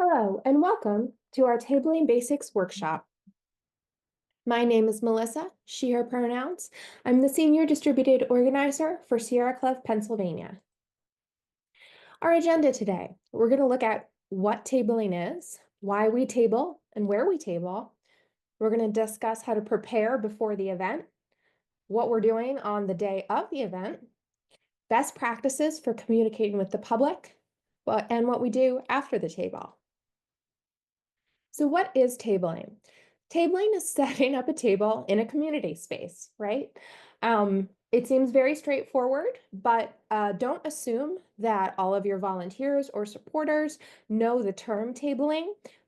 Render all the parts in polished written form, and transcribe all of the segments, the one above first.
Hello, and welcome to our Tabling Basics workshop. My name is Melissa, she, her pronouns. I'm the Senior Distributed Organizer for Sierra Club, Pennsylvania. Our agenda today, we're going to look at what tabling is, why we table, and where we table. We're going to discuss how to prepare before the event, what we're doing on the day of the event, best practices for communicating with the public, and what we do after the table. So what is tabling? Tabling is setting up a table in a community space, right? It seems very straightforward, but don't assume that all of your volunteers or supporters know the term tabling.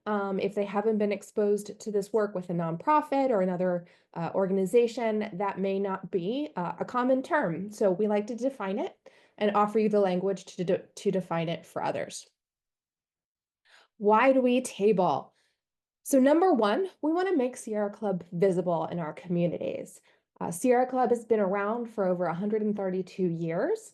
If they haven't been exposed to this work with a nonprofit or another organization, that may not be a common term. So we like to define it and offer you the language to define it for others. Why do we table? So number one, we want to make Sierra Club visible in our communities. Sierra Club has been around for over 132 years.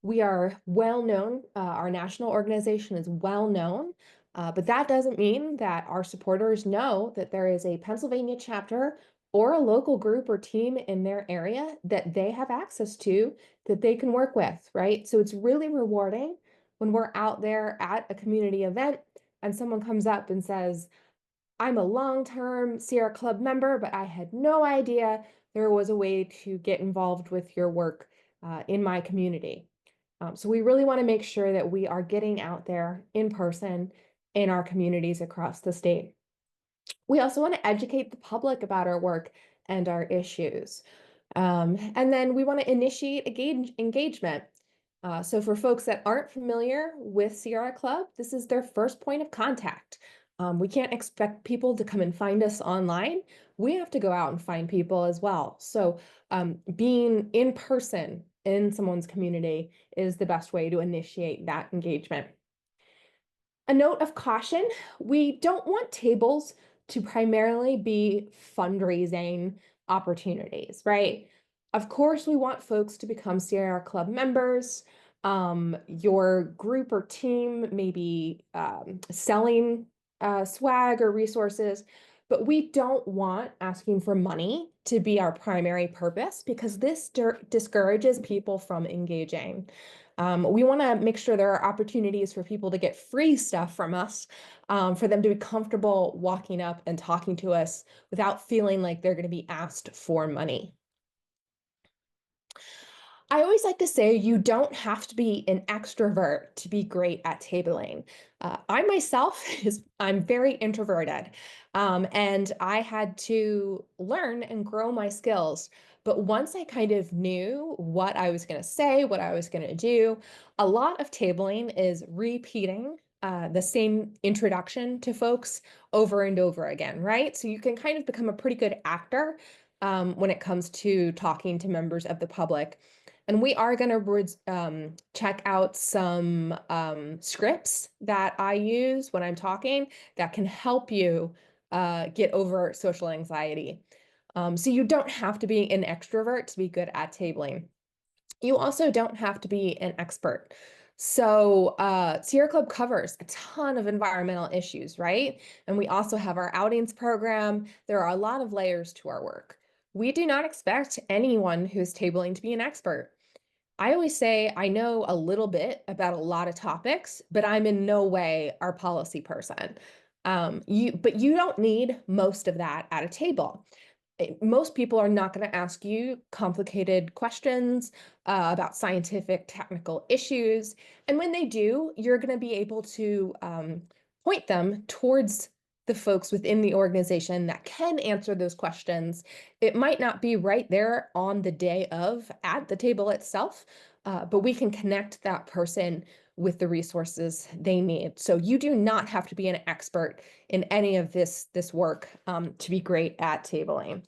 We are well known, our national organization is well known, but that doesn't mean that our supporters know that there is a Pennsylvania chapter or a local group or team in their area that they have access to that they can work with, right? So it's really rewarding when we're out there at a community event and someone comes up and says, I'm a long-term Sierra Club member, but I had no idea there was a way to get involved with your work in my community. So we really want to make sure that we are getting out there in person in our communities across the state. We also want to educate the public about our work and our issues. And then we want to initiate engagement. So for folks that aren't familiar with Sierra Club, this is their first point of contact. We can't expect people to come and find us online. We have to go out and find people as well. So being in person in someone's community is the best way to initiate that engagement. A note of caution, we don't want tables to primarily be fundraising opportunities, right? Of course, we want folks to become Sierra Club members. Your group or team may be selling swag or resources, but we don't want asking for money to be our primary purpose because this discourages people from engaging. We want to make sure there are opportunities for people to get free stuff from us, for them to be comfortable walking up and talking to us without feeling like they're going to be asked for money. I always like to say you don't have to be an extrovert to be great at tabling. I myself I'm very introverted, and I had to learn and grow my skills. But once I kind of knew what I was going to say, what I was going to do, a lot of tabling is repeating the same introduction to folks over and over again, right? So you can kind of become a pretty good actor when it comes to talking to members of the public. And we are going to check out some scripts that I use when I'm talking that can help you get over social anxiety. So you don't have to be an extrovert to be good at tabling. You also don't have to be an expert. So Sierra Club covers a ton of environmental issues, right? And we also have our outings program. There are a lot of layers to our work. We do not expect anyone who's tabling to be an expert. I always say I know a little bit about a lot of topics, but I'm in no way our policy person. But you don't need most of that at a table. Most people are not going to ask you complicated questions about scientific, technical issues. And when they do, you're going to be able to point them towards the folks within the organization that can answer those questions. It might not be right there on the day of at the table itself, but we can connect that person with the resources they need. So you do not have to be an expert in any of this work to be great at tabling.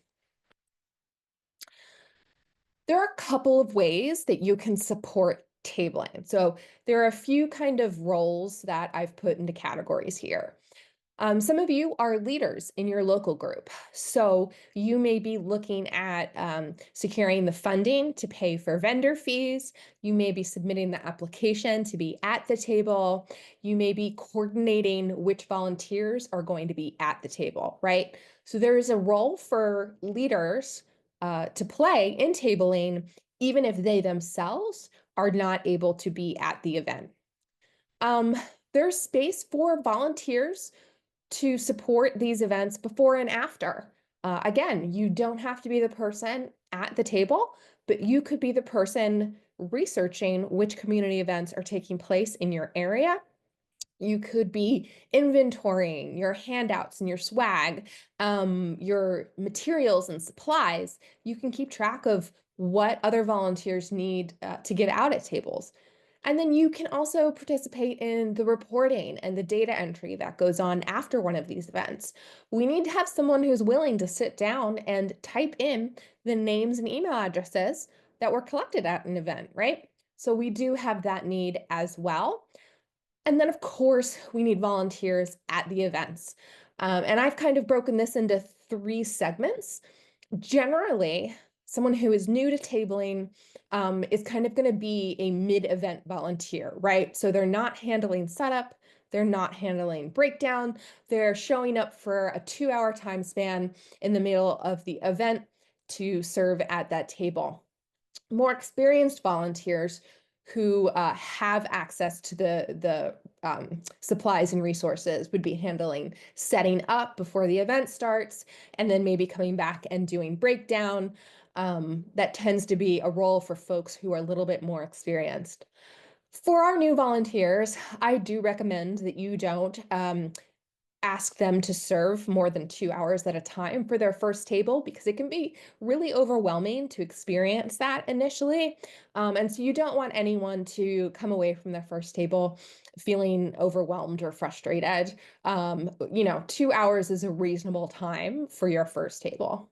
There are a couple of ways that you can support tabling. So there are a few kind of roles that I've put into categories here. Some of you are leaders in your local group, so you may be looking at securing the funding to pay for vendor fees. You may be submitting the application to be at the table. You may be coordinating which volunteers are going to be at the table, right? So there is a role for leaders to play in tabling, even if they themselves are not able to be at the event. Um, there's space for volunteers to support these events before and after. Again, you don't have to be the person at the table, but you could be the person researching which community events are taking place in your area. You could be inventorying your handouts and your swag, your materials and supplies. You can keep track of what other volunteers need to get out at tables. And then you can also participate in the reporting and the data entry that goes on after one of these events. We need to have someone who's willing to sit down and type in the names and email addresses that were collected at an event, right? So we do have that need as well. And then, of course, we need volunteers at the events. And I've kind of broken this into three segments. Generally, someone who is new to tabling is kind of going to be a mid-event volunteer, right? So they're not handling setup, they're not handling breakdown, they're showing up for a 2-hour time span in the middle of the event to serve at that table. More experienced volunteers who have access to the supplies and resources would be handling setting up before the event starts, and then maybe coming back and doing breakdown. That tends to be a role for folks who are a little bit more experienced. For our new volunteers, I do recommend that you don't ask them to serve more than 2 hours at a time for their first table, because it can be really overwhelming to experience that initially. And so you don't want anyone to come away from their first table feeling overwhelmed or frustrated. 2 hours is a reasonable time for your first table.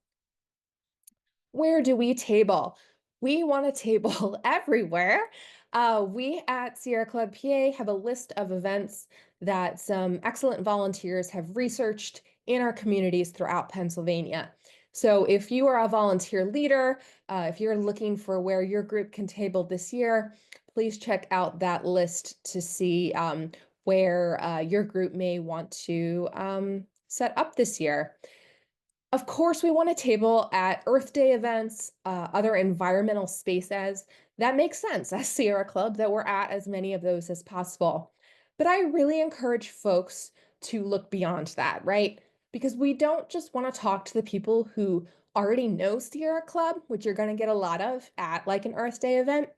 Where do we table? We want to table everywhere. We at Sierra Club PA have a list of events that some excellent volunteers have researched in our communities throughout Pennsylvania. So if you are a volunteer leader, if you're looking for where your group can table this year, please check out that list to see where your group may want to set up this year. Of course, we want to table at Earth Day events, other environmental spaces. That makes sense as Sierra Club that we're at as many of those as possible. But I really encourage folks to look beyond that, right? Because we don't just want to talk to the people who already know Sierra Club, which you're going to get a lot of at like an Earth Day event.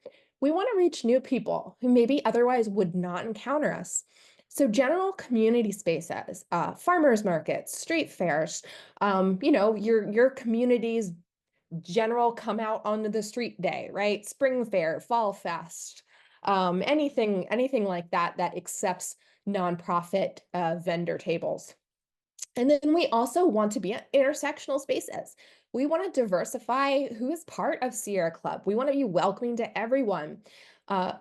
We want to reach new people who maybe otherwise would not encounter us. So general community spaces, farmers markets, street fairs, your community's general come out onto the street day, right? Spring fair, fall fest, anything like that that accepts nonprofit vendor tables. And then we also want to be at intersectional spaces. We want to diversify who is part of Sierra Club. We want to be welcoming to everyone.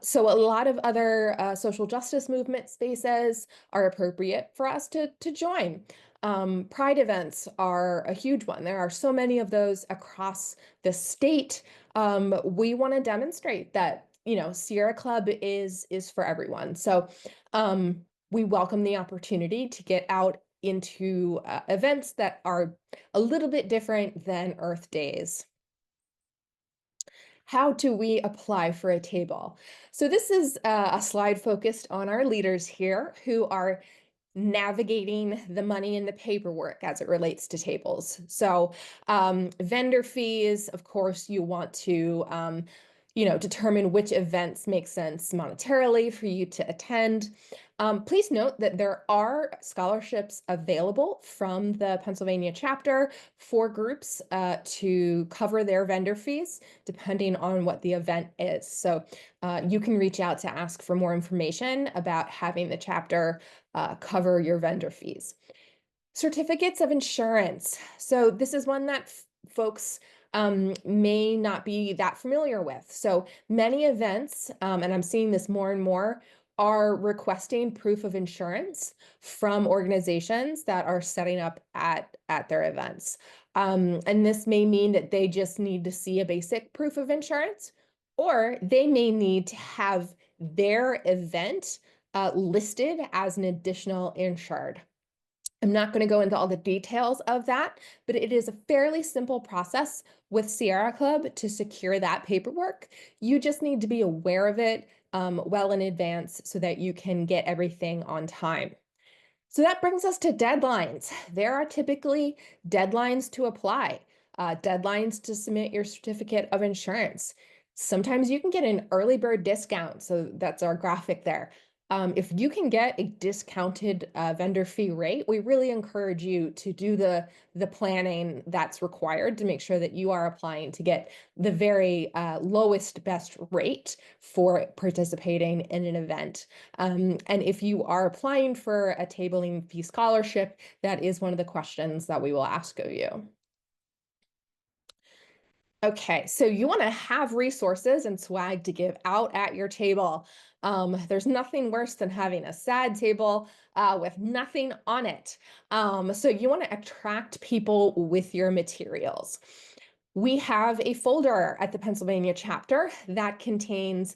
So a lot of other social justice movement spaces are appropriate for us to join. Pride events are a huge one. There are so many of those across the state. We want to demonstrate that, Sierra Club is for everyone. So we welcome the opportunity to get out into events that are a little bit different than Earth Days. How do we apply for a table? So this is a slide focused on our leaders here who are navigating the money and the paperwork as it relates to tables. So vendor fees, of course, you want to determine which events make sense monetarily for you to attend. Please note that there are scholarships available from the Pennsylvania chapter for groups to cover their vendor fees, depending on what the event is. So you can reach out to ask for more information about having the chapter cover your vendor fees. Certificates of insurance. So this is one that folks may not be that familiar with. So many events, and I'm seeing this more and more, are requesting proof of insurance from organizations that are setting up at their events. And this may mean that they just need to see a basic proof of insurance, or they may need to have their event listed as an additional insured. I'm not going to go into all the details of that, but it is a fairly simple process with Sierra Club to secure that paperwork. You just need to be aware of it well in advance so that you can get everything on time. So that brings us to deadlines. There are typically deadlines to apply, deadlines to submit your certificate of insurance. Sometimes you can get an early bird discount. So that's our graphic there. If you can get a discounted vendor fee rate, we really encourage you to do the planning that's required to make sure that you are applying to get the very lowest best rate for participating in an event. And if you are applying for a tabling fee scholarship, that is one of the questions that we will ask of you. Okay, so you want to have resources and swag to give out at your table. There's nothing worse than having a sad table with nothing on it. So you want to attract people with your materials. We have a folder at the Pennsylvania chapter that contains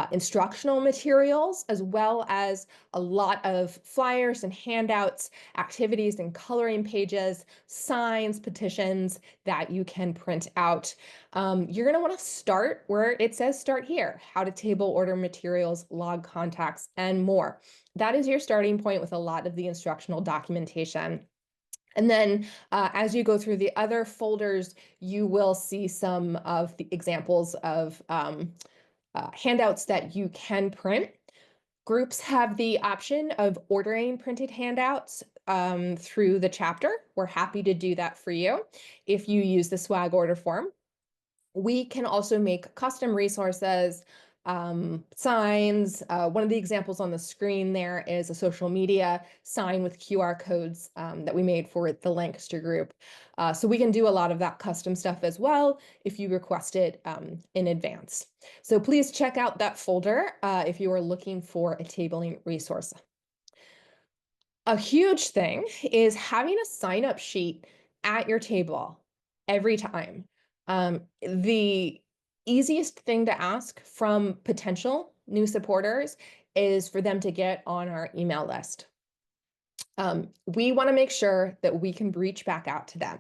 instructional materials, as well as a lot of flyers and handouts, activities and coloring pages, signs, petitions that you can print out. You're going to want to start where it says start here, how to table order materials, log contacts, and more. That is your starting point with a lot of the instructional documentation. And then as you go through the other folders, you will see some of the examples of handouts that you can print. Groups have the option of ordering printed handouts through the chapter. We're happy to do that for you if you use the swag order form. We can also make custom resources, signs. One of the examples on the screen there is a social media sign with QR codes that we made for the Lancaster group. So we can do a lot of that custom stuff as well if you request it in advance. So please check out that folder if you are looking for a tabling resource. A huge thing is having a sign-up sheet at your table every time. The easiest thing to ask from potential new supporters is for them to get on our email list. We want to make sure that we can reach back out to them.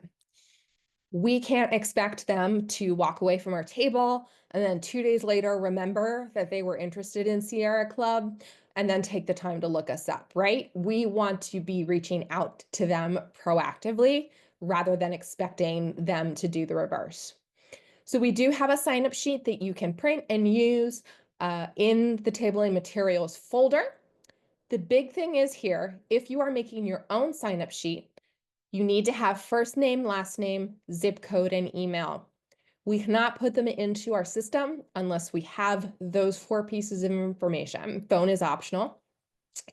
We can't expect them to walk away from our table and then 2 days later remember that they were interested in Sierra Club and then take the time to look us up, right? We want to be reaching out to them proactively rather than expecting them to do the reverse. So we do have a sign-up sheet that you can print and use in the tabling materials folder. The big thing is here, if you are making your own sign-up sheet, you need to have first name, last name, zip code, and email. We cannot put them into our system unless we have those 4 pieces of information. Phone is optional.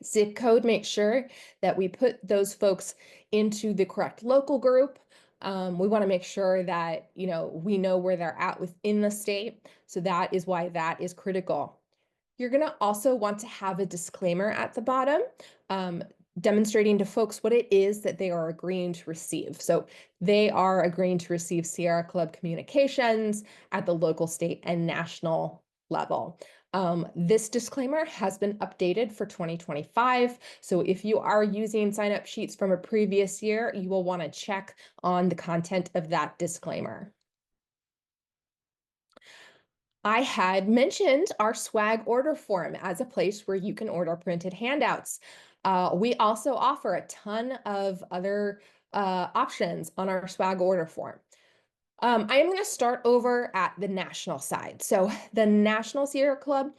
Zip code, make sure that we put those folks into the correct local group. We want to make sure that, we know where they're at within the state. So that is why that is critical. You're going to also want to have a disclaimer at the bottom, demonstrating to folks what it is that they are agreeing to receive. So they are agreeing to receive Sierra Club communications at the local, state, and national level. This disclaimer has been updated for 2025. So if you are using sign-up sheets from a previous year, you will want to check on the content of that disclaimer. I had mentioned our swag order form as a place where you can order printed handouts. We also offer a ton of other options on our swag order form. I am going to start over at the national side. So the National Sierra Club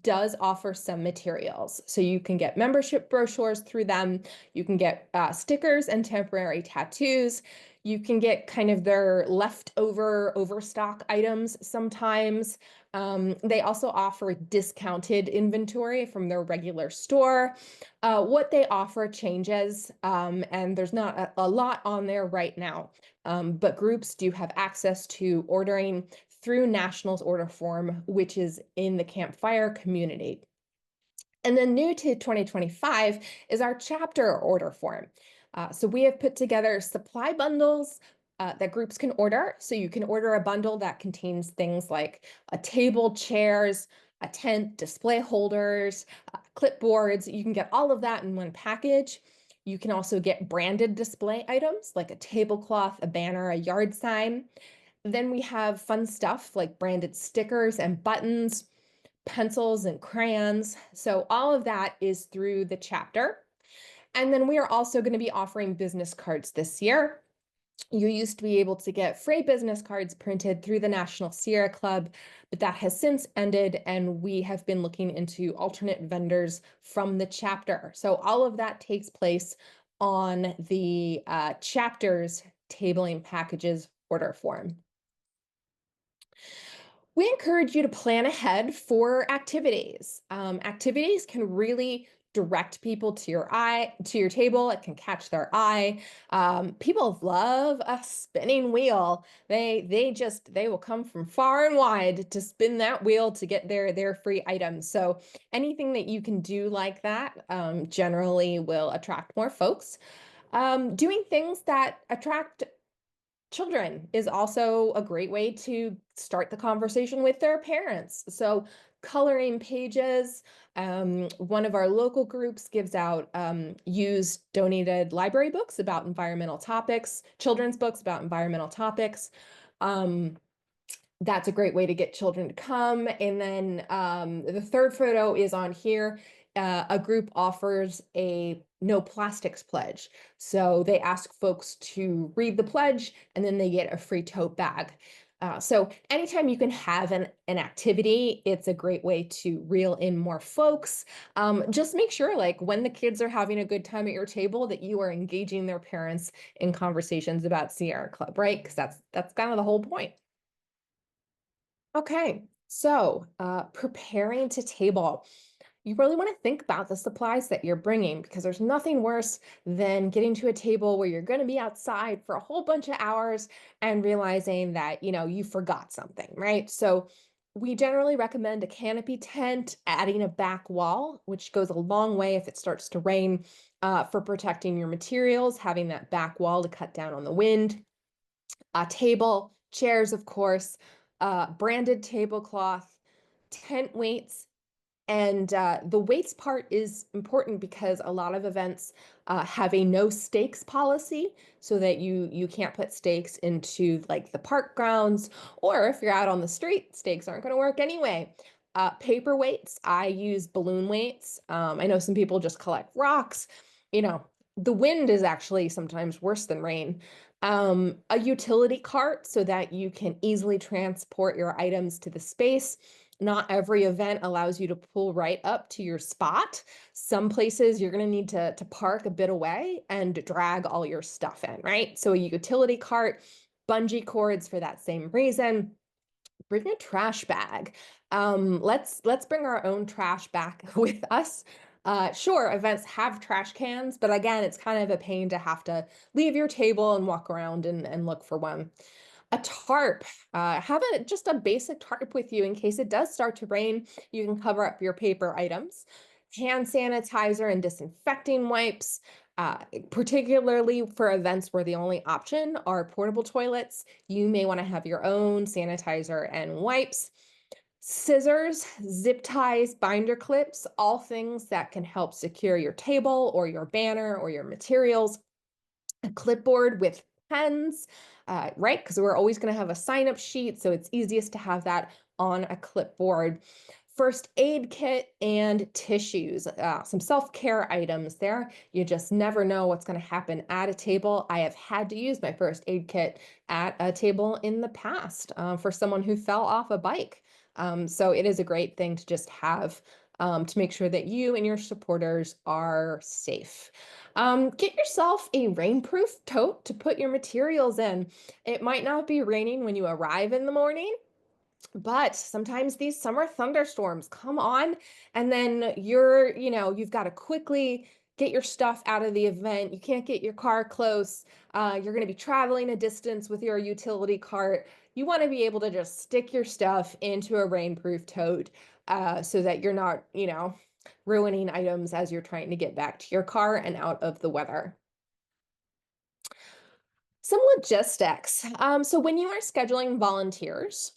does offer some materials. So you can get membership brochures through them. You can get stickers and temporary tattoos. You can get kind of their leftover overstock items sometimes. They also offer discounted inventory from their regular store. What they offer changes, and there's not a lot on there right now. But groups do have access to ordering through National's order form, which is in the Campfire community. And then new to 2025 is our chapter order form. So we have put together supply bundles that groups can order. So you can order a bundle that contains things like a table, chairs, a tent, display holders, clipboards. You can get all of that in one package. You can also get branded display items like a tablecloth, a banner, a yard sign. Then we have fun stuff like branded stickers and buttons, pencils and crayons. So all of that is through the chapter. And then we are also going to be offering business cards this year. You used to be able to get free business cards printed through the National Sierra Club, but that has since ended, and we have been looking into alternate vendors from the chapter. So all of that takes place on the chapter's tabling packages order form. We encourage you to plan ahead for activities. Activities can really direct people to your table. It can catch their eye. People love a spinning wheel. They will come from far and wide to spin that wheel to get their free items. So anything that you can do like that generally will attract more folks. Doing things that attract children is also a great way to start the conversation with their parents. So coloring pages, one of our local groups gives out used donated library books about environmental topics, children's books about environmental topics. That's a great way to get children to come. And then the third photo is on here. A group offers a no plastics pledge. So they ask folks to read the pledge and then they get a free tote bag. So anytime you can have an activity, it's a great way to reel in more folks. Just make sure, like when the kids are having a good time at your table, that you are engaging their parents in conversations about Sierra Club, right? Because that's kind of the whole point. Okay, so preparing to table. You really want to think about the supplies that you're bringing because there's nothing worse than getting to a table where you're going to be outside for a whole bunch of hours and realizing that, you forgot something, right? So we generally recommend a canopy tent, adding a back wall, which goes a long way if it starts to rain, for protecting your materials, having that back wall to cut down on the wind. A table, chairs, of course, branded tablecloth, tent weights, and the weights part is important because a lot of events have a no stakes policy so that you can't put stakes into like the park grounds, or if you're out on the street, stakes aren't going to work anyway. Paper weights, I use balloon weights. I know some people just collect rocks. The wind is actually sometimes worse than rain. A utility cart so that you can easily transport your items to the space. Not every event allows you to pull right up to your spot. Some places you're going to need to park a bit away and drag all your stuff in, right? So a utility cart, bungee cords for that same reason. Bring a trash bag. Let's bring our own trash back with us. Sure, events have trash cans, but again, it's kind of a pain to have to leave your table and walk around and look for one. A tarp. Have just a basic tarp with you in case it does start to rain. You can cover up your paper items. Hand sanitizer and disinfecting wipes, particularly for events where the only option are portable toilets. You may want to have your own sanitizer and wipes. Scissors, zip ties, binder clips, all things that can help secure your table or your banner or your materials. A clipboard with pens, right? Because we're always going to have a sign-up sheet, so it's easiest to have that on a clipboard. First aid kit and tissues, some self-care items there. You just never know what's going to happen at a table. I have had to use my first aid kit at a table in the past for someone who fell off a bike. So it is a great thing to just have to make sure that you and your supporters are safe. Get yourself a rainproof tote to put your materials in. It might not be raining when you arrive in the morning, but sometimes these summer thunderstorms come on and then you've got to quickly get your stuff out of the event. You can't get your car close. You're going to be traveling a distance with your utility cart. You want to be able to just stick your stuff into a rainproof tote so that you're not, ruining items as you're trying to get back to your car and out of the weather. Some logistics. So when you are scheduling volunteers,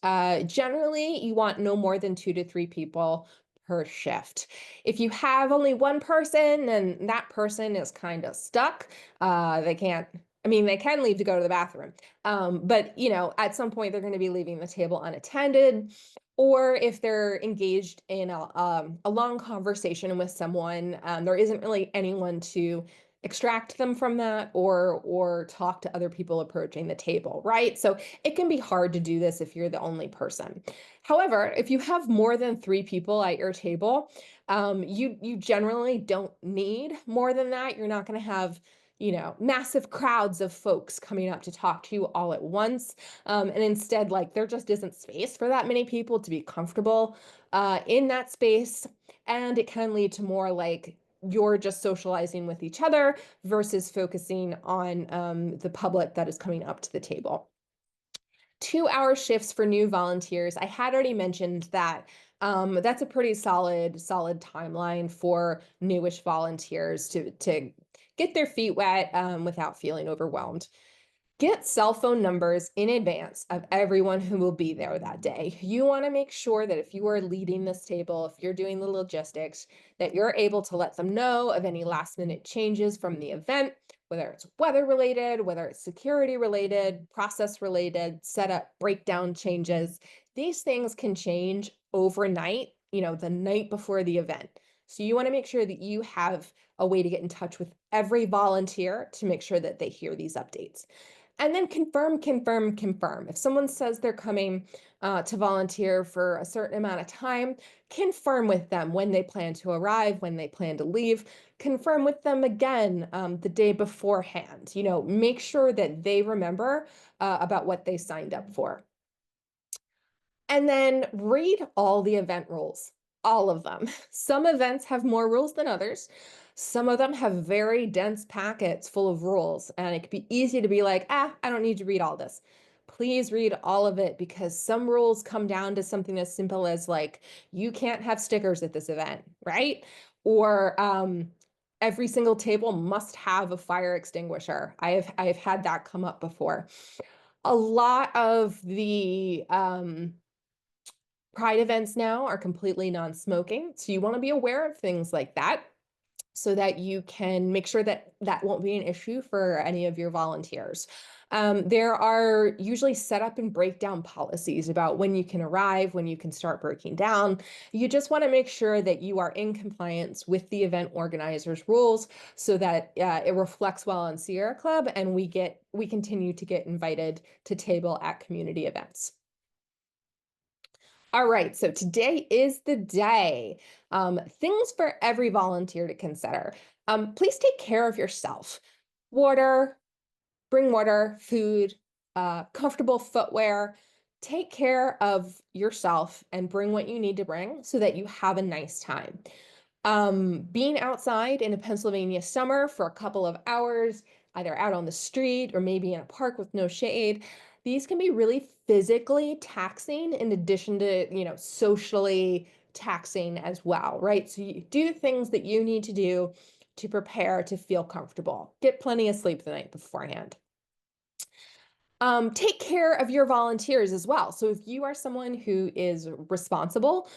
generally you want no more than 2 to 3 people per shift. If you have only one person and that person is kind of stuck, they can't, I mean, they can leave to go to the bathroom. But at some point they're going to be leaving the table unattended. Or if they're engaged in a long conversation with someone, there isn't really anyone to extract them from that or talk to other people approaching the table, right? So it can be hard to do this if you're the only person. However, if you have more than 3 people at your table, you generally don't need more than that. You're not going to have massive crowds of folks coming up to talk to you all at once. And instead, like there just isn't space for that many people to be comfortable in that space. And it can lead to more like you're just socializing with each other versus focusing on the public that is coming up to the table. 2-hour shifts for new volunteers. I had already mentioned that that's a pretty solid timeline for newish volunteers to get their feet wet without feeling overwhelmed. Get cell phone numbers in advance of everyone who will be there that day. You want to make sure that if you are leading this table, if you're doing the logistics, that you're able to let them know of any last minute changes from the event, whether it's weather related, whether it's security related, process related, setup, breakdown changes. These things can change overnight, the night before the event. So you want to make sure that you have a way to get in touch with every volunteer to make sure that they hear these updates. And then confirm, confirm, confirm. If someone says they're coming to volunteer for a certain amount of time, confirm with them when they plan to arrive, when they plan to leave. Confirm with them again the day beforehand. Make sure that they remember about what they signed up for. And then read all the event rules, all of them. Some events have more rules than others. Some of them have very dense packets full of rules, and it could be easy to be like, I don't need to read all this. Please read all of it because some rules come down to something as simple as like, you can't have stickers at this event, right? Or every single table must have a fire extinguisher. I have had that come up before. A lot of the Pride events now are completely non-smoking, so you want to be aware of things like that so that you can make sure that that won't be an issue for any of your volunteers. There are usually set up and breakdown policies about when you can arrive, when you can start breaking down. You just want to make sure that you are in compliance with the event organizer's rules so that it reflects well on Sierra Club and we continue to get invited to table at community events. All right, so today is the day. Things for every volunteer to consider. Please take care of yourself. Water, bring water, food, comfortable footwear. Take care of yourself and bring what you need to bring so that you have a nice time. Being outside in a Pennsylvania summer for a couple of hours, either out on the street or maybe in a park with no shade, these can be really physically taxing in addition to, socially taxing as well, right? So you do things that you need to do to prepare to feel comfortable. Get plenty of sleep the night beforehand. Take care of your volunteers as well. So if you are someone who is responsible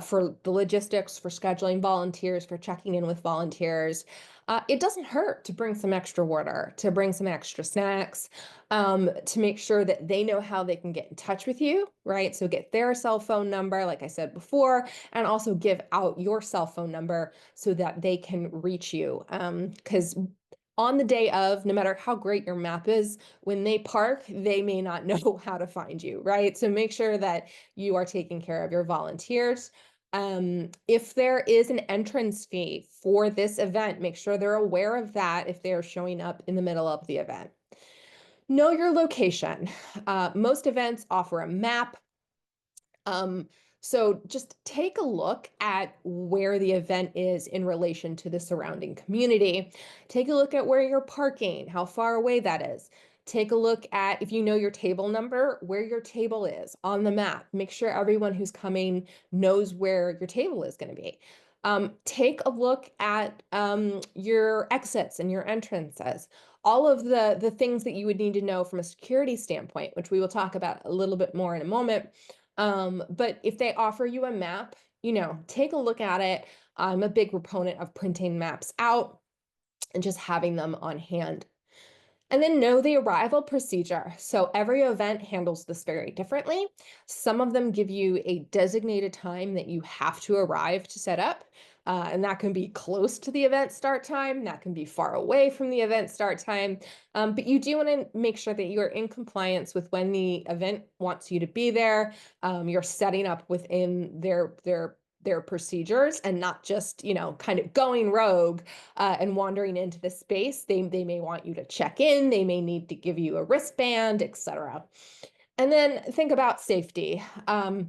for the logistics, for scheduling volunteers, for checking in with volunteers, it doesn't hurt to bring some extra water, to bring some extra snacks, to make sure that they know how they can get in touch with you, right? So get their cell phone number, like I said before, and also give out your cell phone number so that they can reach you. Because on the day of, no matter how great your map is, when they park, they may not know how to find you, right? So make sure that you are taking care of your volunteers. If there is an entrance fee for this event, make sure they're aware of that if they're showing up in the middle of the event. Know your location. Most events offer a map. So just take a look at where the event is in relation to the surrounding community. Take a look at where you're parking, how far away that is. Take a look at, if you know your table number, where your table is on the map. Make sure everyone who's coming knows where your table is going to be. Take a look at your exits and your entrances, all of the things that you would need to know from a security standpoint, which we will talk about a little bit more in a moment. But if they offer you a map, take a look at it. I'm a big proponent of printing maps out and just having them on hand. And then know the arrival procedure. So every event handles this very differently. Some of them give you a designated time that you have to arrive to set up. And that can be close to the event start time. That can be far away from the event start time. But you do want to make sure that you are in compliance with when the event wants you to be there. You're setting up within their procedures and not just, kind of going rogue and wandering into the space. They may want you to check in, they may need to give you a wristband, etc. And then think about safety. We're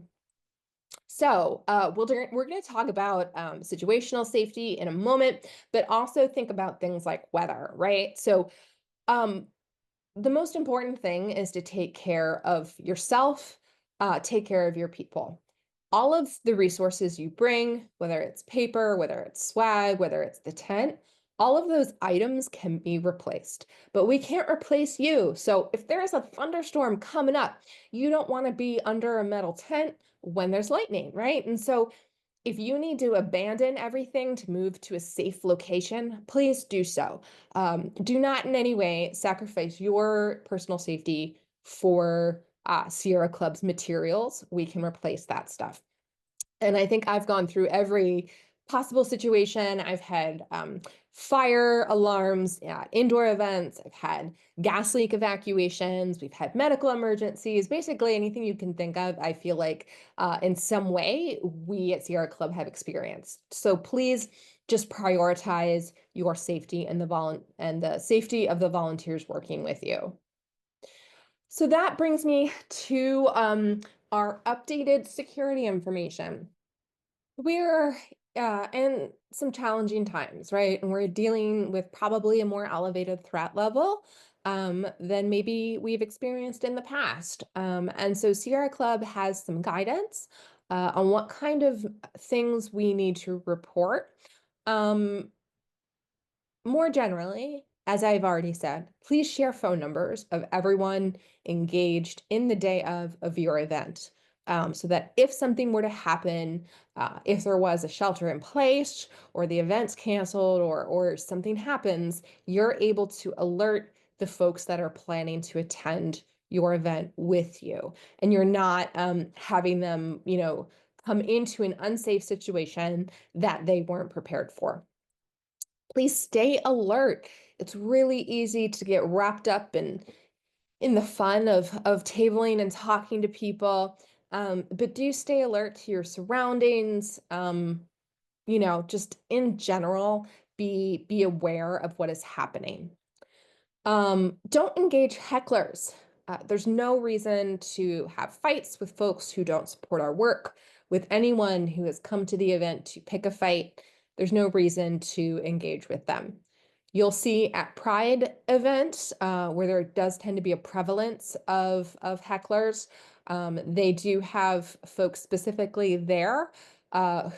going to talk about situational safety in a moment, but also think about things like weather, right? So um, the most important thing is to take care of yourself, take care of your people. All of the resources you bring, whether it's paper, whether it's swag, whether it's the tent, all of those items can be replaced, but we can't replace you. So if there's a thunderstorm coming up, you don't want to be under a metal tent when there's lightning, right? And so if you need to abandon everything to move to a safe location, please do so. Do not in any way sacrifice your personal safety for Sierra Club's materials. We can replace that stuff. And I think I've gone through every possible situation. I've had fire alarms at indoor events. I've had gas leak evacuations. We've had medical emergencies. Basically, anything you can think of, I feel like in some way we at Sierra Club have experienced. So please just prioritize your safety and the safety of the volunteers working with you. So that brings me to our updated security information. We're in some challenging times, right? And we're dealing with probably a more elevated threat level than maybe we've experienced in the past. And so Sierra Club has some guidance on what kind of things we need to report. Um, More generally, as I've already said, please share phone numbers of everyone engaged in the day of your event. So that if something were to happen, if there was a shelter in place or the event's canceled or something happens, you're able to alert the folks that are planning to attend your event with you. And you're not having them, come into an unsafe situation that they weren't prepared for. Please stay alert. It's really easy to get wrapped up in the fun of tabling and talking to people. But do stay alert to your surroundings. Just in general, be aware of what is happening. Don't engage hecklers. There's no reason to have fights with folks who don't support our work. With anyone who has come to the event to pick a fight, there's no reason to engage with them. You'll see at Pride events where there does tend to be a prevalence of hecklers. They do have folks specifically there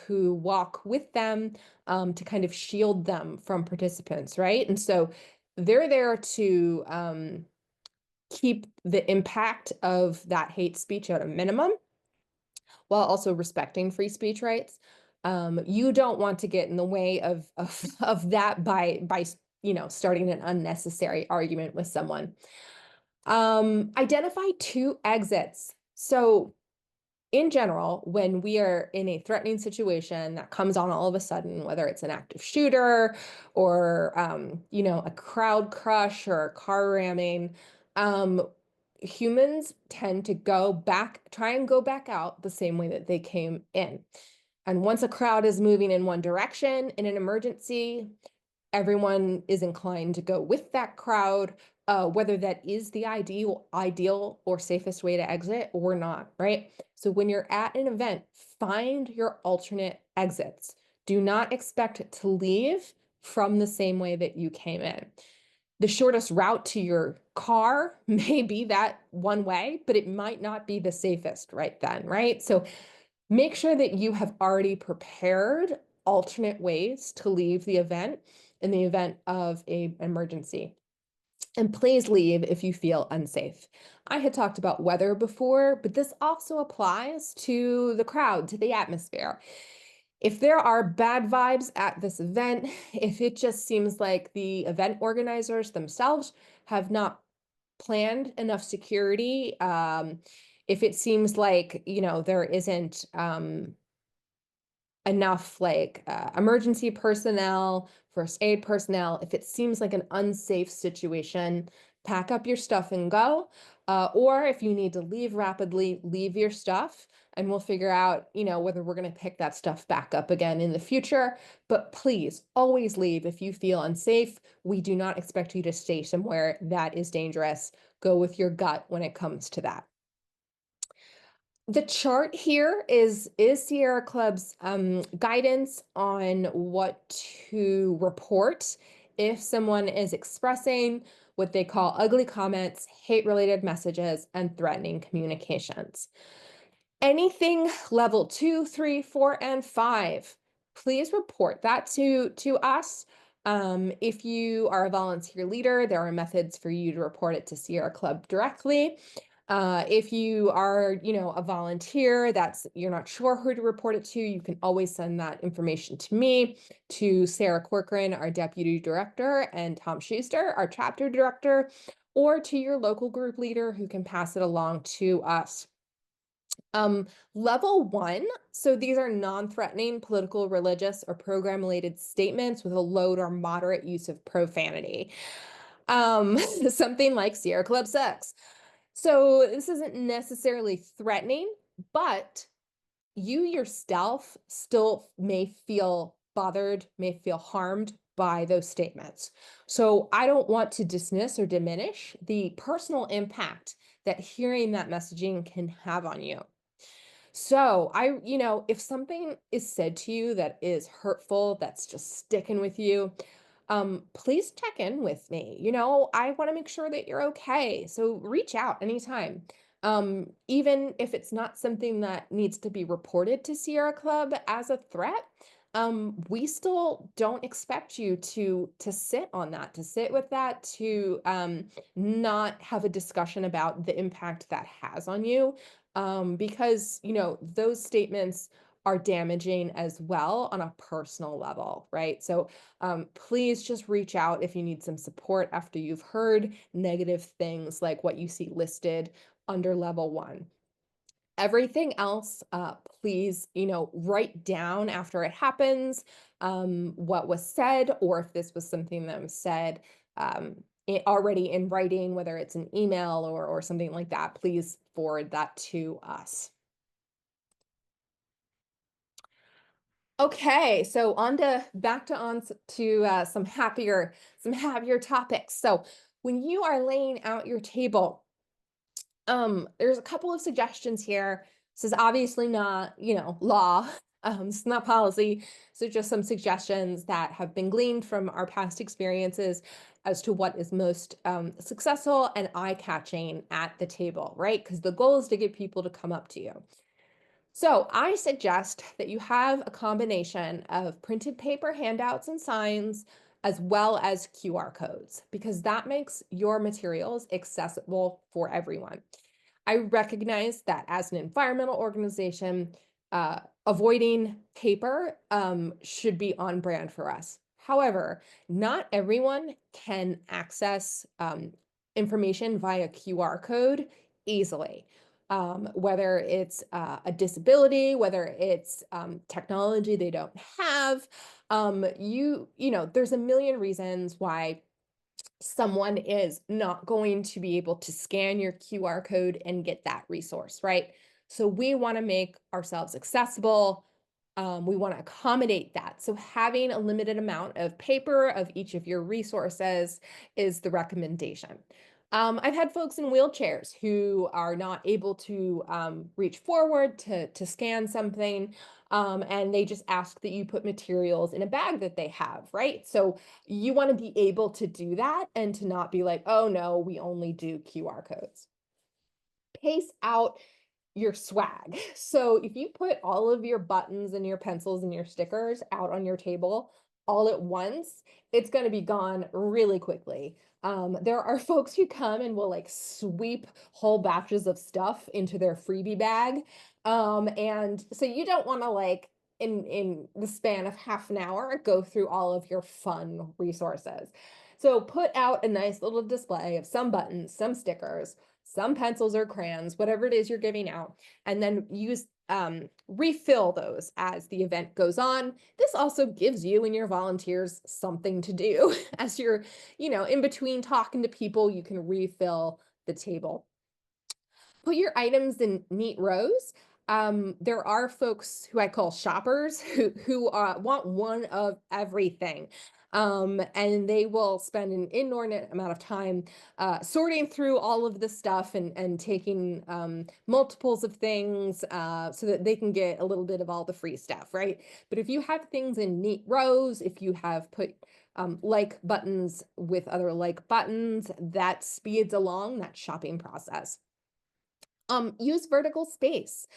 who walk with them to kind of shield them from participants, right? And so they're there to keep the impact of that hate speech at a minimum while also respecting free speech rights. You don't want to get in the way of that by starting an unnecessary argument with someone. Identify two exits. So in general, when we are in a threatening situation that comes on all of a sudden, whether it's an active shooter or, a crowd crush or a car ramming, humans tend to try and go back out the same way that they came in. And once a crowd is moving in one direction in an emergency, everyone is inclined to go with that crowd, whether that is the ideal or safest way to exit or not, right? So when you're at an event, find your alternate exits. Do not expect to leave from the same way that you came in. The shortest route to your car may be that one way, but it might not be the safest right then, right? So make sure that you have already prepared alternate ways to leave the event in the event of an emergency. And please leave if you feel unsafe. I had talked about weather before, but this also applies to the crowd, to the atmosphere. If there are bad vibes at this event, if it just seems like the event organizers themselves have not planned enough security, if it seems like, there isn't enough emergency personnel, first aid personnel. If it seems like an unsafe situation, pack up your stuff and go. Or if you need to leave rapidly, leave your stuff and we'll figure out, whether we're going to pick that stuff back up again in the future. But please always leave if you feel unsafe. We do not expect you to stay somewhere that is dangerous. Go with your gut when it comes to that. The chart here is Sierra Club's guidance on what to report if someone is expressing what they call ugly comments, hate-related messages, and threatening communications. Anything level 2, 3, 4, and 5, please report that to us. If you are a volunteer leader, there are methods for you to report it to Sierra Club directly. If you are, a volunteer that's you're not sure who to report it to, you can always send that information to me, to Sarah Corcoran, our deputy director, and Tom Schuster, our chapter director, or to your local group leader who can pass it along to us. Level 1, so these are non-threatening political, religious, or program-related statements with a low or moderate use of profanity. Something like Sierra Club sucks. So this isn't necessarily threatening, but you yourself still may feel bothered, may feel harmed by those statements. So I don't want to dismiss or diminish the personal impact that hearing that messaging can have on you. So if something is said to you that is hurtful, that's just sticking with you, please check in with me. I want to make sure that you're okay. So reach out anytime. Even if it's not something that needs to be reported to Sierra Club as a threat, we still don't expect you to sit on that, to sit with that, to not have a discussion about the impact that has on you, because those statements are damaging as well on a personal level, right? So please just reach out if you need some support after you've heard negative things like what you see listed under level 1. Everything else, please, write down after it happens, what was said, or if this was something that was said already in writing, whether it's an email or something like that, please forward that to us. Okay, so back to some happier topics. So when you are laying out your table, there's a couple of suggestions here. This is obviously not, law. It's not policy. So just some suggestions that have been gleaned from our past experiences as to what is most successful and eye-catching at the table, right? Because the goal is to get people to come up to you. So I suggest that you have a combination of printed paper handouts and signs, as well as QR codes, because that makes your materials accessible for everyone. I recognize that as an environmental organization, avoiding paper should be on brand for us. However, not everyone can access information via QR code easily. Whether it's a disability, whether it's technology they don't have, there's a million reasons why someone is not going to be able to scan your QR code and get that resource, right? So we want to make ourselves accessible. We want to accommodate that. So having a limited amount of paper of each of your resources is the recommendation. I've had folks in wheelchairs who are not able to reach forward to scan something, and they just ask that you put materials in a bag that they have, right? So you want to be able to do that and to not be like, oh no, we only do QR codes. Pace out your swag. So if you put all of your buttons and your pencils and your stickers out on your table all at once, it's going to be gone really quickly. There are folks who come and will like sweep whole batches of stuff into their freebie bag. And so you don't want to like in the span of half an hour go through all of your fun resources. So put out a nice little display of some buttons, some stickers, some pencils or crayons, whatever it is you're giving out, and then use refill those as the event goes on. This also gives you and your volunteers something to do as you're, in between talking to people, you can refill the table. Put your items in neat rows. There are folks who I call shoppers who want one of everything. And they will spend an inordinate amount of time sorting through all of the stuff and taking multiples of things so that they can get a little bit of all the free stuff, right? But if you have things in neat rows, if you have put like buttons with other like buttons, that speeds along that shopping process. Use vertical space.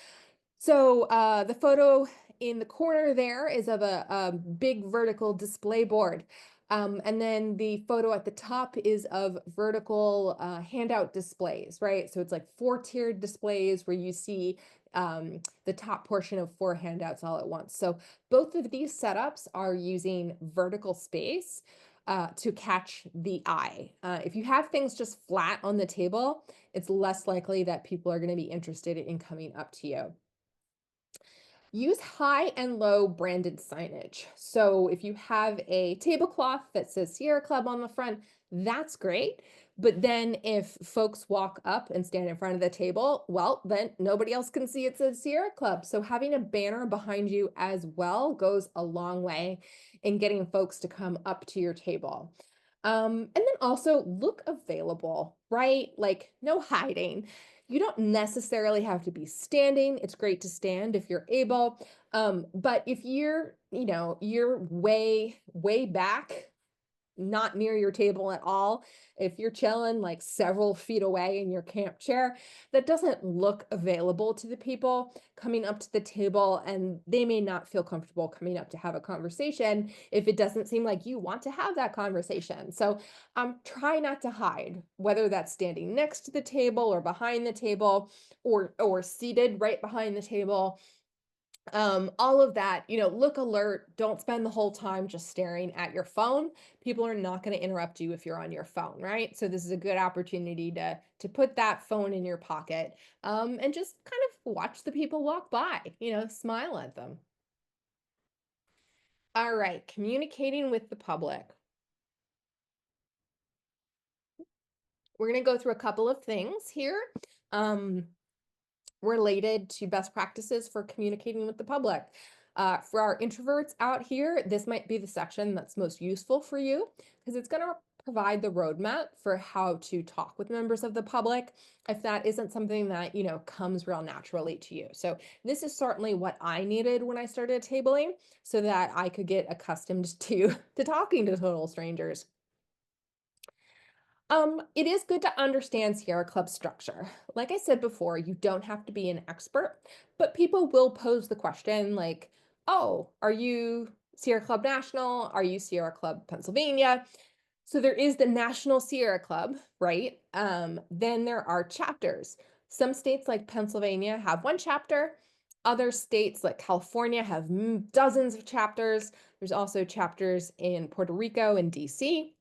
So the photo in the corner there is of a big vertical display board. And then the photo at the top is of vertical handout displays, right? So it's like 4-tiered displays where you see the top portion of 4 handouts all at once. So both of these setups are using vertical space to catch the eye. If you have things just flat on the table, it's less likely that people are going to be interested in coming up to you. Use high and low branded signage. So if you have a tablecloth that says Sierra Club on the front, that's great. But then if folks walk up and stand in front of the table, well, then nobody else can see it says Sierra Club. So having a banner behind you as well goes a long way in getting folks to come up to your table. And then also look available, right? Like no hiding. You don't necessarily have to be standing. It's great to stand if you're able. But if you're way back, not near your table at all, if you're chilling like several feet away in your camp chair, that doesn't look available to the people coming up to the table, and they may not feel comfortable coming up to have a conversation if it doesn't seem like you want to have that conversation. So try not to hide, whether that's standing next to the table or behind the table or seated right behind the table. All of that, look alert. Don't spend the whole time just staring at your phone. People are not going to interrupt you if you're on your phone, right? So this is a good opportunity to put that phone in your pocket and just kind of watch the people walk by, smile at them. All right, communicating with the public. We're going to go through a couple of things here. Related to best practices for communicating with the public. For our introverts out here, this might be the section that's most useful for you because it's going to provide the roadmap for how to talk with members of the public if that isn't something that, comes real naturally to you. So this is certainly what I needed when I started tabling so that I could get accustomed to talking to total strangers. It is good to understand Sierra Club structure. Like I said before, you don't have to be an expert, but people will pose the question like, oh, are you Sierra Club National? Are you Sierra Club Pennsylvania? So there is the National Sierra Club, right? Then there are chapters. Some states like Pennsylvania have one chapter. Other states like California have dozens of chapters. There's also chapters in Puerto Rico and DC.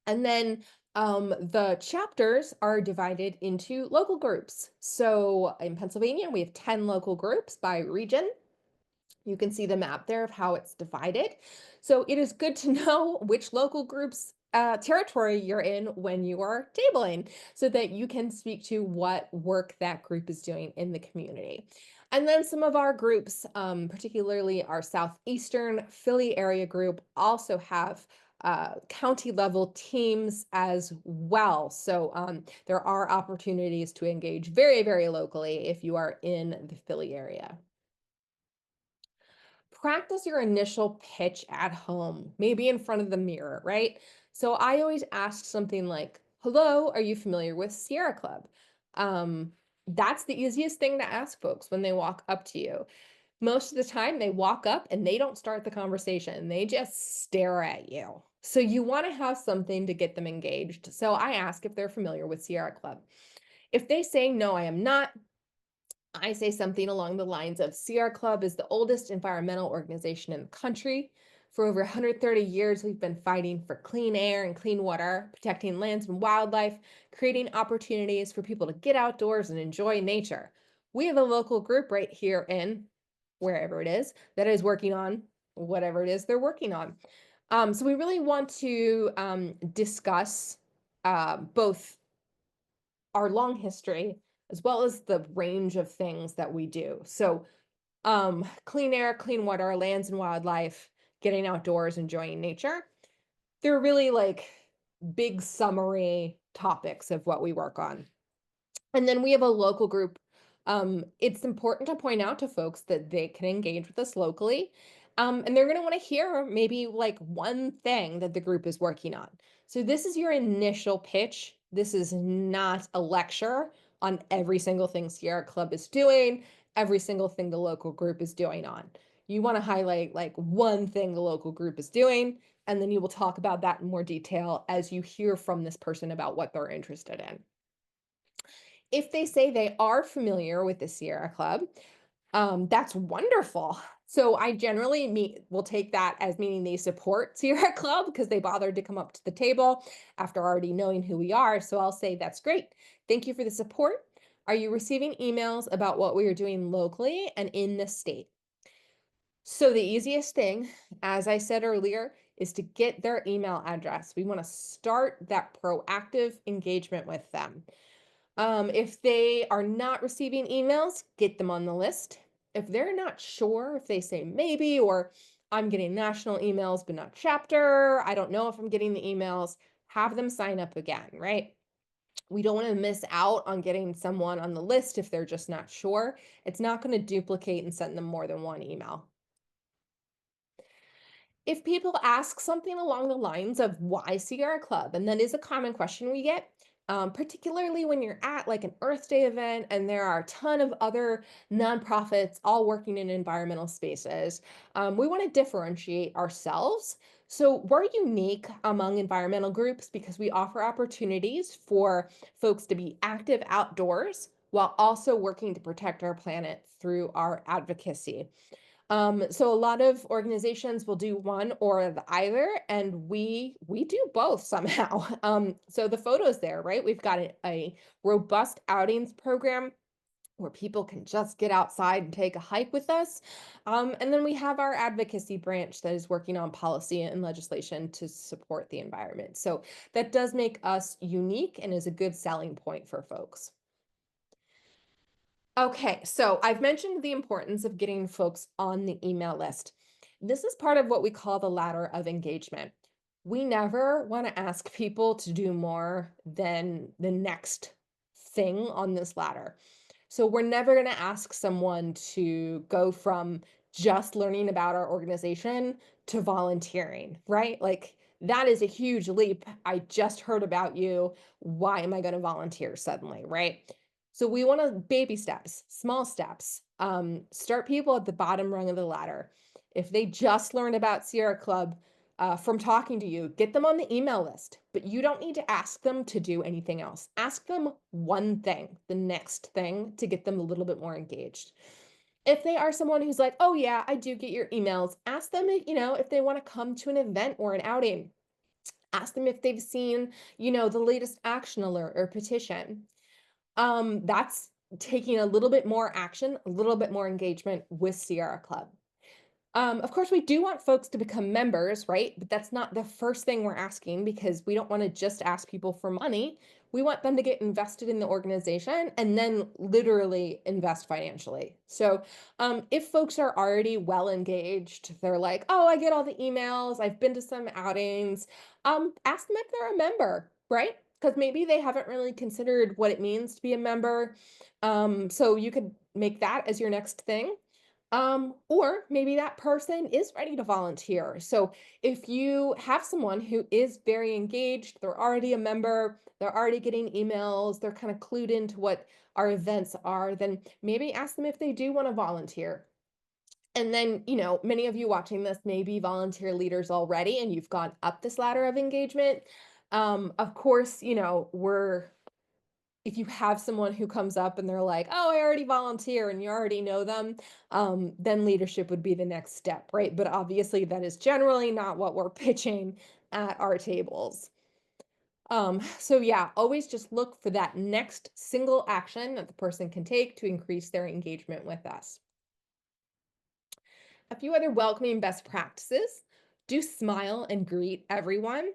And then the chapters are divided into local groups. So in Pennsylvania, we have 10 local groups by region. You can see the map there of how it's divided. So it is good to know which local groups territory you're in when you are tabling so that you can speak to what work that group is doing in the community. And then some of our groups, particularly our Southeastern Philly area group, also have county level teams as well. So there are opportunities to engage very, very locally if you are in the Philly area. Practice your initial pitch at home, maybe in front of the mirror, right? So I always ask something like, hello, are you familiar with Sierra Club? That's the easiest thing to ask folks when they walk up to you. Most of the time, they walk up and they don't start the conversation. They just stare at you. So you want to have something to get them engaged. So I ask if they're familiar with Sierra Club. If they say, no, I am not, I say something along the lines of Sierra Club is the oldest environmental organization in the country. For over 130 years, we've been fighting for clean air and clean water, protecting lands and wildlife, creating opportunities for people to get outdoors and enjoy nature. We have a local group right here in wherever it is that is working on whatever it is they're working on. So we really want to discuss both our long history as well as the range of things that we do. So clean air, clean water, lands and wildlife, getting outdoors, enjoying nature. They're really like big summary topics of what we work on. And then we have a local group. It's important to point out to folks that they can engage with us locally. And they're going to want to hear maybe like one thing that the group is working on. So this is your initial pitch. This is not a lecture on every single thing Sierra Club is doing, every single thing the local group is doing on. You want to highlight like one thing the local group is doing, and then you will talk about that in more detail as you hear from this person about what they're interested in. If they say they are familiar with the Sierra Club, that's wonderful. So I generally will take that as meaning they support Sierra Club because they bothered to come up to the table after already knowing who we are. So I'll say that's great. Thank you for the support. Are you receiving emails about what we are doing locally and in the state? So the easiest thing, as I said earlier, is to get their email address. We want to start that proactive engagement with them. If they are not receiving emails, get them on the list. If they're not sure, if they say maybe, or I'm getting national emails, but not chapter, I don't know if I'm getting the emails, have them sign up again, right? We don't want to miss out on getting someone on the list if they're just not sure. It's not going to duplicate and send them more than one email. If people ask something along the lines of why Sierra Club, and that is a common question we get, particularly when you're at like an Earth Day event and there are a ton of other nonprofits all working in environmental spaces, we want to differentiate ourselves. So we're unique among environmental groups because we offer opportunities for folks to be active outdoors while also working to protect our planet through our advocacy. So a lot of organizations will do one or the either, and we do both somehow. So the photos there, right? We've got a robust outings program where people can just get outside and take a hike with us. And then we have our advocacy branch that is working on policy and legislation to support the environment. So that does make us unique and is a good selling point for folks. Okay, so I've mentioned the importance of getting folks on the email list. This is part of what we call the ladder of engagement. We never want to ask people to do more than the next thing on this ladder. So we're never going to ask someone to go from just learning about our organization to volunteering, right? Like that is a huge leap. I just heard about you. Why am I going to volunteer suddenly, right? So we want to baby steps, small steps. Start people at the bottom rung of the ladder. If they just learned about Sierra Club from talking to you, get them on the email list. But you don't need to ask them to do anything else. Ask them one thing, the next thing, to get them a little bit more engaged. If they are someone who's like, oh yeah, I do get your emails, ask them, if they want to come to an event or an outing. Ask them if they've seen, the latest action alert or petition. That's taking a little bit more action, a little bit more engagement with Sierra Club. Of course, we do want folks to become members, right? But that's not the first thing we're asking because we don't want to just ask people for money. We want them to get invested in the organization and then literally invest financially. So if folks are already well engaged, they're like, oh, I get all the emails, I've been to some outings, ask them if they're a member, right? Because maybe they haven't really considered what it means to be a member. So you could make that as your next thing. Or maybe that person is ready to volunteer. So if you have someone who is very engaged, they're already a member, they're already getting emails, they're kind of clued into what our events are, then maybe ask them if they do want to volunteer. And then, many of you watching this may be volunteer leaders already, and you've gone up this ladder of engagement. Of course, if you have someone who comes up and they're like, "Oh, I already volunteer," and you already know them, then leadership would be the next step, right? But obviously, that is generally not what we're pitching at our tables. So yeah, always just look for that next single action that the person can take to increase their engagement with us. A few other welcoming best practices. Do smile and greet everyone.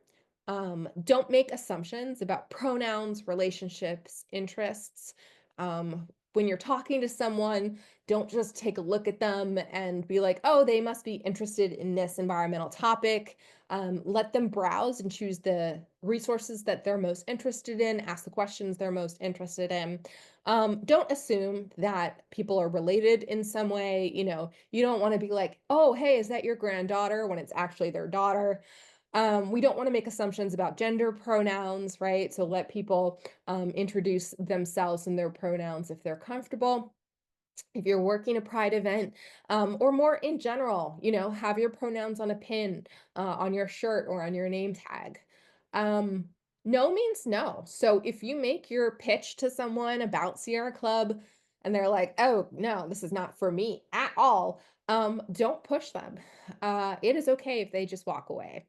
Don't make assumptions about pronouns, relationships, interests. When you're talking to someone, don't just take a look at them and be like, oh, they must be interested in this environmental topic. Let them browse and choose the resources that they're most interested in, ask the questions they're most interested in. Don't assume that people are related in some way. You don't want to be like, oh, hey, is that your granddaughter when it's actually their daughter? We don't want to make assumptions about gender pronouns, right? So let people introduce themselves and their pronouns if they're comfortable. If you're working a pride event, or more in general, have your pronouns on a pin, on your shirt or on your name tag. Um, no means no. So if you make your pitch to someone about Sierra Club and they're like, oh, no, this is not for me at all, don't push them. It is okay if they just walk away.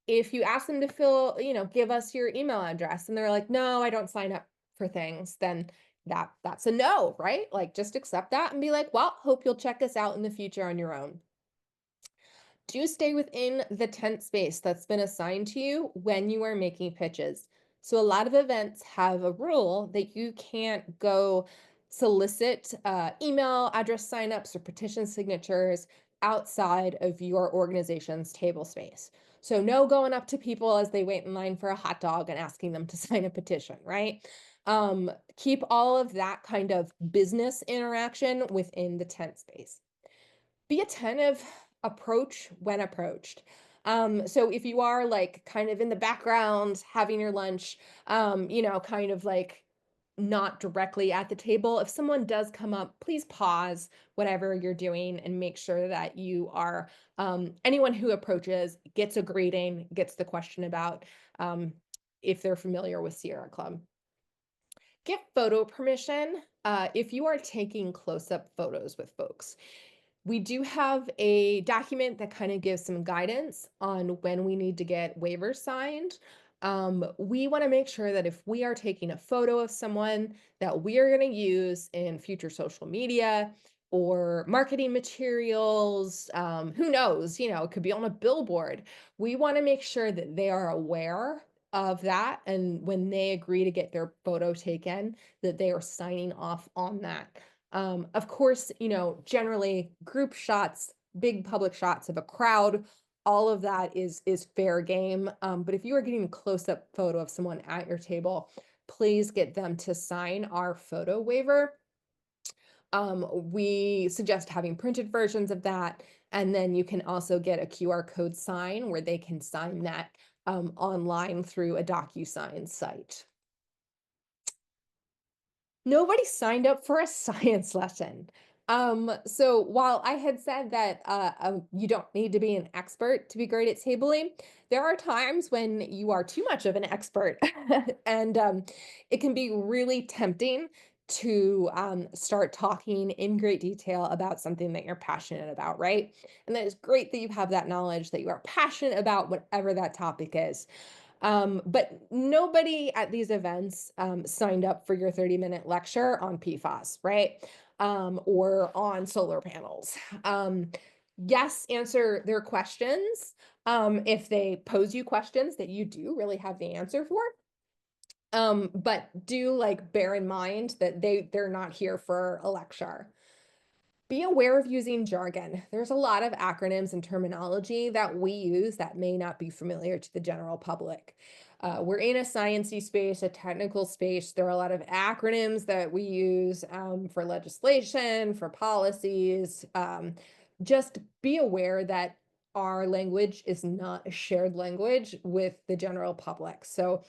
If you ask them to give us your email address and they're like, no, I don't sign up for things, then that's a no, right? Like just accept that and be like, well, hope you'll check us out in the future on your own. Do stay within the tent space that's been assigned to you when you are making pitches. So, a lot of events have a rule that you can't go solicit email address signups or petition signatures outside of your organization's table space. So, no going up to people as they wait in line for a hot dog and asking them to sign a petition, right? Keep all of that kind of business interaction within the tent space. Be attentive, approach when approached. So if you are like kind of in the background having your lunch, kind of like not directly at the table, if someone does come up, please pause whatever you're doing and make sure that you are, anyone who approaches gets a greeting, gets the question about if they're familiar with Sierra Club. Get photo permission if you are taking close up photos with folks. We do have a document that kind of gives some guidance on when we need to get waivers signed. We want to make sure that if we are taking a photo of someone that we are going to use in future social media or marketing materials, who knows, it could be on a billboard. We want to make sure that they are aware of that. And when they agree to get their photo taken, that they are signing off on that. Of course, generally group shots, big public shots of a crowd, all of that is fair game. But if you are getting a close-up photo of someone at your table, please get them to sign our photo waiver. We suggest having printed versions of that, and then you can also get a QR code sign where they can sign that online through a DocuSign site. Nobody signed up for a science lesson. So while I had said that you don't need to be an expert to be great at tabling, there are times when you are too much of an expert, and it can be really tempting to start talking in great detail about something that you're passionate about, right? And that is great that you have that knowledge that you are passionate about whatever that topic is. But nobody at these events signed up for your 30-minute lecture on PFAS, right? Or on solar panels. Yes, answer their questions if they pose you questions that you do really have the answer for. But do like bear in mind that they're not here for a lecture. Be aware of using jargon. There's a lot of acronyms and terminology that we use that may not be familiar to the general public. We're in a sciencey space, a technical space. There are a lot of acronyms that we use for legislation, for policies. Just be aware that our language is not a shared language with the general public. So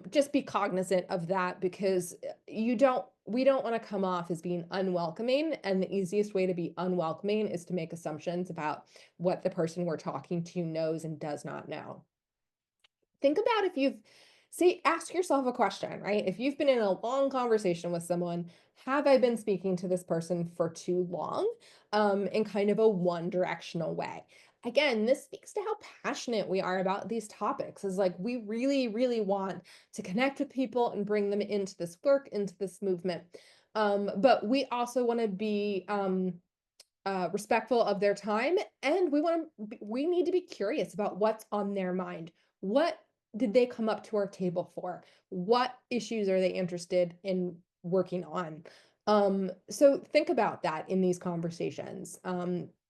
just be cognizant of that because we don't want to come off as being unwelcoming. And the easiest way to be unwelcoming is to make assumptions about what the person we're talking to knows and does not know. Think about if you've see, ask yourself a question, right? If you've been in a long conversation with someone, have I been speaking to this person for too long in kind of a one directional way? Again, this speaks to how passionate we are about these topics. Is like we really, really want to connect with people and bring them into this work, into this movement. But we also want to be respectful of their time, and we need to be curious about what's on their mind. What did they come up to our table for? What issues are they interested in working on? So think about that in these conversations.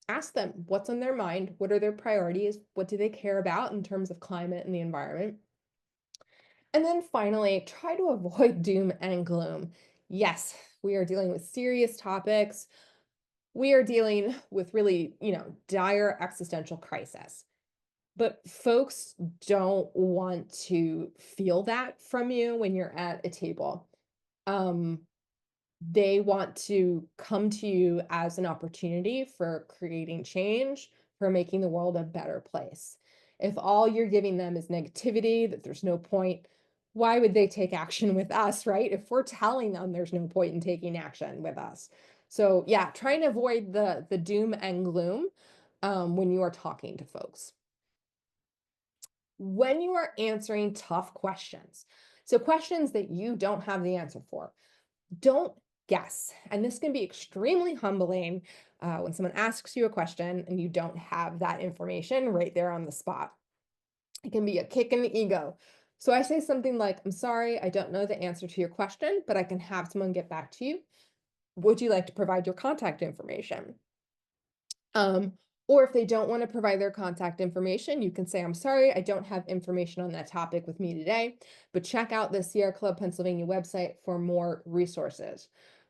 Ask them what's on their mind, what are their priorities, what do they care about in terms of climate and the environment. And then finally, try to avoid doom and gloom. Yes, we are dealing with serious topics. We are dealing with really, dire existential crisis. But folks don't want to feel that from you when you're at a table. Um, they want to come to you as an opportunity for creating change, for making the world a better place. If all you're giving them is negativity, that there's no point, why would they take action with us, right? If we're telling them there's no point in taking action with us. So yeah, trying to avoid the doom and gloom when you are talking to folks. When you are answering tough questions, so questions that you don't have the answer for, don't guess. And this can be extremely humbling when someone asks you a question and you don't have that information right there on the spot. It can be a kick in the ego. So I say something like, I'm sorry, I don't know the answer to your question, but I can have someone get back to you. Would you like to provide your contact information? Um, or if they don't want to provide their contact information, you can say, I'm sorry, I don't have information on that topic with me today, but check out the Sierra Club Pennsylvania website for more resources.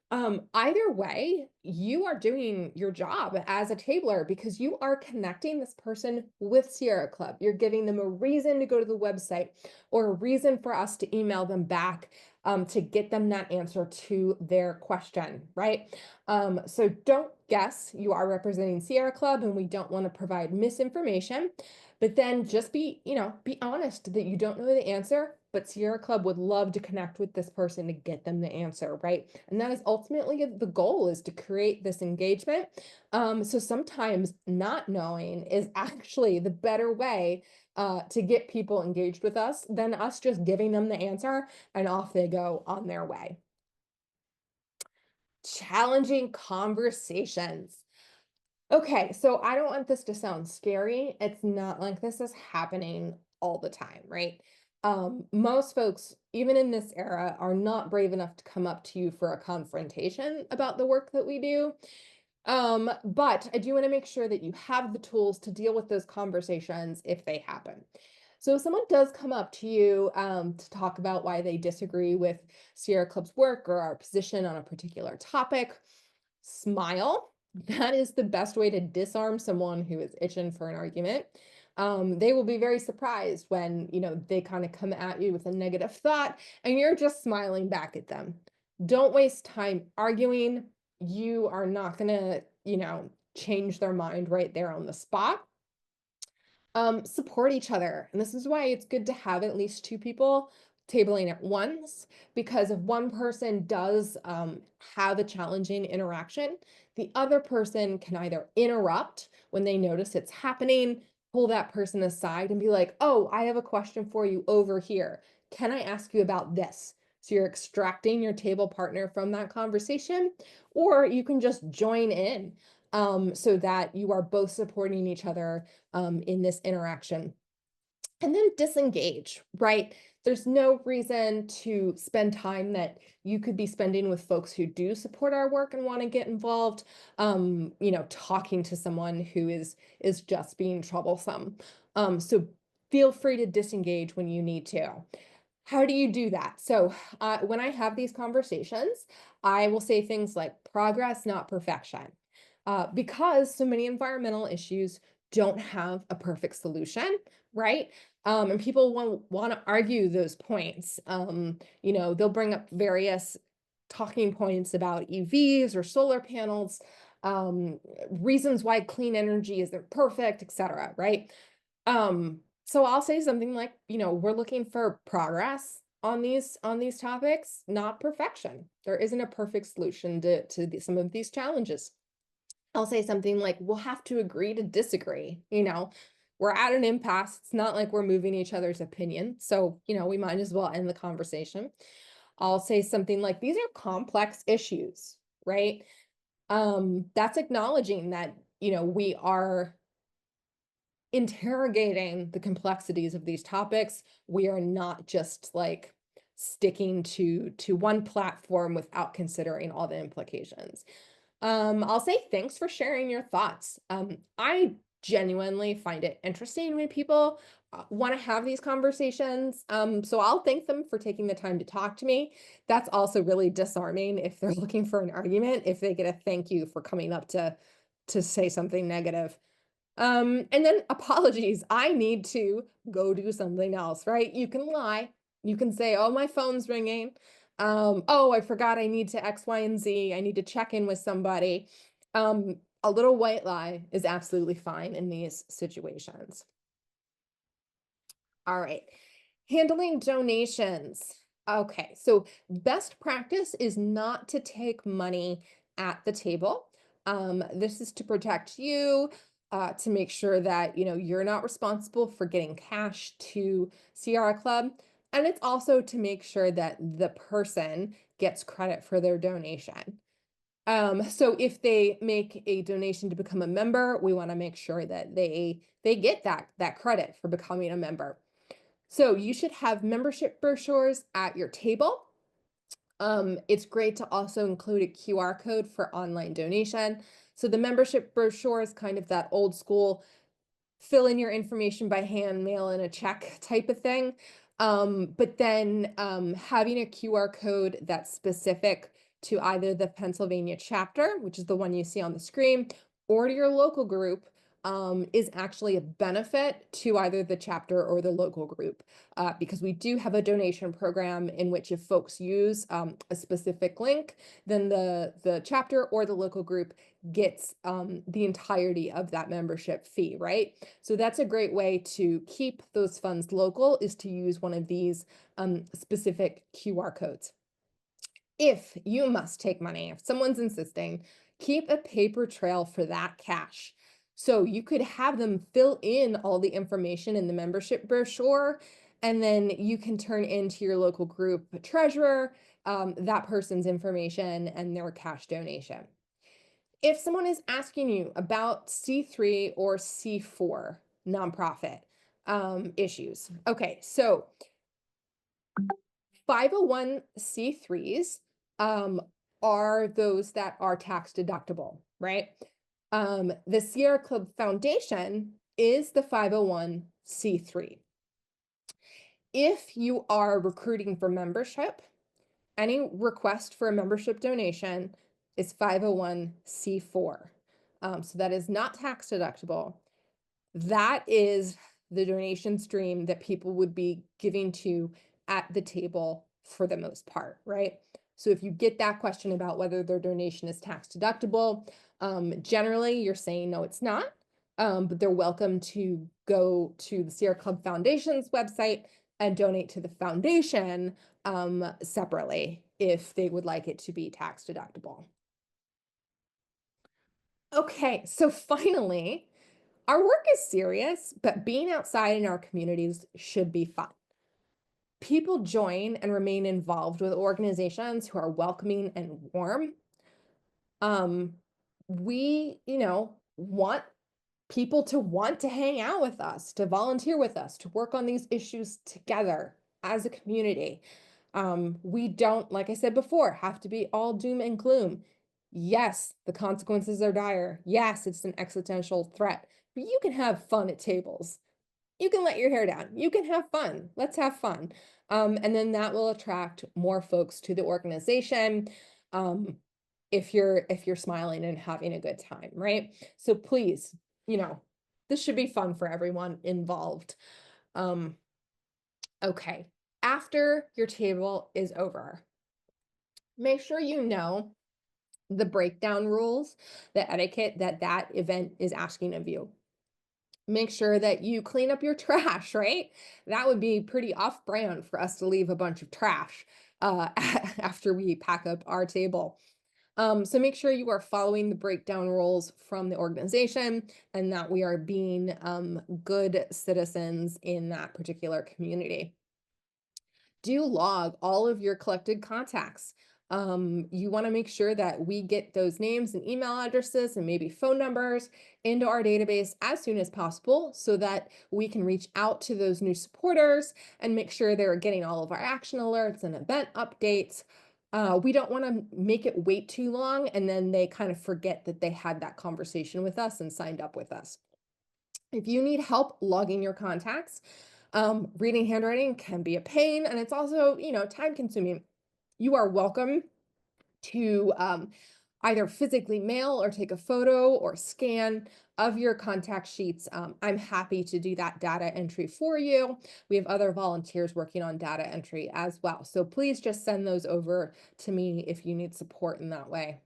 Either way, you are doing your job as a tabler because you are connecting this person with Sierra Club. You're giving them a reason to go to the website or a reason for us to email them back to get them that answer to their question, right? So don't guess. You are representing Sierra Club and we don't want to provide misinformation. But then just be honest that you don't know the answer, but Sierra Club would love to connect with this person to get them the answer, right? And that is ultimately the goal is to create this engagement. So sometimes not knowing is actually the better way to get people engaged with us than us just giving them the answer and off they go on their way. Challenging conversations. Okay, so I don't want this to sound scary. It's not like this is happening all the time, right? Most folks, even in this era, are not brave enough to come up to you for a confrontation about the work that we do. But I do want to make sure that you have the tools to deal with those conversations if they happen. So if someone does come up to you to talk about why they disagree with Sierra Club's work or our position on a particular topic, smile. That is the best way to disarm someone who is itching for an argument. They will be very surprised when they kind of come at you with a negative thought and you're just smiling back at them. Don't waste time arguing. You are not going to, change their mind right there on the spot. Support each other. And this is why it's good to have at least two people tabling at once, because if one person does have a challenging interaction, the other person can either interrupt when they notice it's happening, pull that person aside and be like, oh, I have a question for you over here. Can I ask you about this? So you're extracting your table partner from that conversation, or you can just join in so that you are both supporting each other in this interaction. And then disengage, right? There's no reason to spend time that you could be spending with folks who do support our work and want to get involved, talking to someone who is just being troublesome. So feel free to disengage when you need to. How do you do that? So, when I have these conversations, I will say things like progress, not perfection. Because so many environmental issues don't have a perfect solution, right? And people want to argue those points. They'll bring up various talking points about EVs or solar panels, reasons why clean energy isn't perfect, etc. Right? So I'll say something like, we're looking for progress on these topics, not perfection. There isn't a perfect solution to some of these challenges. I'll say something like, we'll have to agree to disagree. We're at an impasse. It's not like we're moving each other's opinion. So, we might as well end the conversation. I'll say something like, these are complex issues, right? That's acknowledging that, we are interrogating the complexities of these topics. We are not just like sticking to one platform without considering all the implications. I'll say thanks for sharing your thoughts. I genuinely find it interesting when people want to have these conversations. So I'll thank them for taking the time to talk to me. That's also really disarming if they're looking for an argument, if they get a thank you for coming up to say something negative. And then apologies. I need to go do something else, right? You can lie. You can say, "Oh, my phone's ringing. Oh, I forgot I need to X, Y, and Z. I need to check in with somebody." A little white lie is absolutely fine in these situations. All right. Handling donations. Okay, so best practice is not to take money at the table. This is to protect you, to make sure that you're not responsible for getting cash to Sierra Club, and it's also to make sure that the person gets credit for their donation. So if they make a donation to become a member, we want to make sure that they get that credit for becoming a member. So you should have membership brochures at your table. It's great to also include a QR code for online donation. So the membership brochure is kind of that old school fill in your information by hand, mail in a check type of thing. But then having a QR code that's specific to either the Pennsylvania chapter, which is the one you see on the screen, or to your local group is actually a benefit to either the chapter or the local group, because we do have a donation program in which if folks use a specific link, then the chapter or the local group gets the entirety of that membership fee, right? So that's a great way to keep those funds local, is to use one of these specific QR codes. If you must take money, if someone's insisting, keep a paper trail for that cash. So you could have them fill in all the information in the membership brochure, and then you can turn into your local group treasurer that person's information and their cash donation. If someone is asking you about C3 or C4 nonprofit issues, okay, so 501c3s are those that are tax deductible, right? The Sierra Club Foundation is the 501c3. If you are recruiting for membership, any request for a membership donation is 501c4. So that is not tax deductible. That is the donation stream that people would be giving to at the table for the most part, right? So if you get that question about whether their donation is tax deductible, generally you're saying no, it's not. But they're welcome to go to the Sierra Club Foundation's website and donate to the foundation separately if they would like it to be tax deductible. Okay, so finally, our work is serious, but being outside in our communities should be fun. People join and remain involved with organizations who are welcoming and warm. We, want people to want to hang out with us, to volunteer with us, to work on these issues together as a community. We don't, like I said before, have to be all doom and gloom. Yes, the consequences are dire. Yes, it's an existential threat, but you can have fun at tables. You can let your hair down. You can have fun. Let's have fun. And then that will attract more folks to the organization. Um, if you're smiling and having a good time, right? So please, you know, this should be fun for everyone involved. Um, okay. After your table is over, make sure you know the breakdown rules, the etiquette that that event is asking of you. Make sure that you clean up your trash, right? That would be pretty off brand for us to leave a bunch of trash after we pack up our table. So make sure you are following the breakdown rules from the organization and that we are being good citizens in that particular community. Do log all of your collected contacts. You want to make sure that we get those names and email addresses and maybe phone numbers into our database as soon as possible so that we can reach out to those new supporters and make sure they're getting all of our action alerts and event updates. We don't want to make it wait too long and then they kind of forget that they had that conversation with us and signed up with us. If you need help logging your contacts, reading handwriting can be a pain and it's also, time consuming. You are welcome to either physically mail or take a photo or scan of your contact sheets. I'm happy to do that data entry for you. We have other volunteers working on data entry as well. So please just send those over to me if you need support in that way.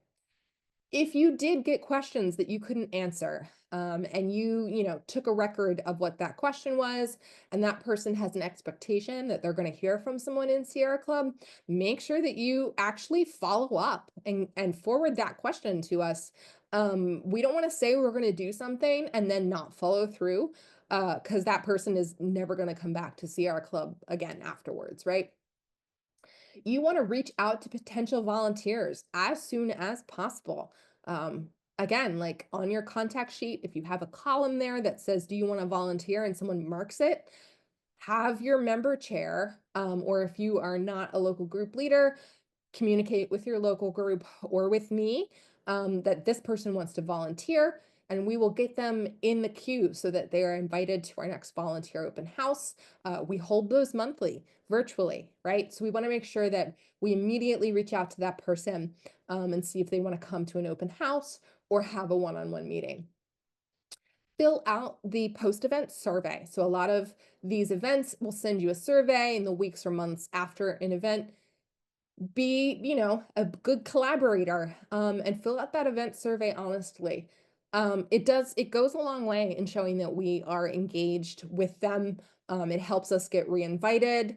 If you did get questions that you couldn't answer, and you took a record of what that question was, and that person has an expectation that they're going to hear from someone in Sierra Club, make sure that you actually follow up and forward that question to us. We don't want to say we're going to do something and then not follow through, because that person is never going to come back to Sierra Club again afterwards, right? You want to reach out to potential volunteers as soon as possible. Um, Again, like on your contact sheet, if you have a column there that says, do you want to volunteer? And someone marks it, have your member chair, or if you are not a local group leader, communicate with your local group or with me that this person wants to volunteer, and we will get them in the queue so that they are invited to our next volunteer open house. We hold those monthly, virtually, right? So we want to make sure that we immediately reach out to that person and see if they want to come to an open house or have a one-on-one meeting. Fill out the post-event survey. So a lot of these events will send you a survey in the weeks or months after an event. Be a good collaborator, and fill out that event survey honestly. It goes a long way in showing that we are engaged with them. It helps us get reinvited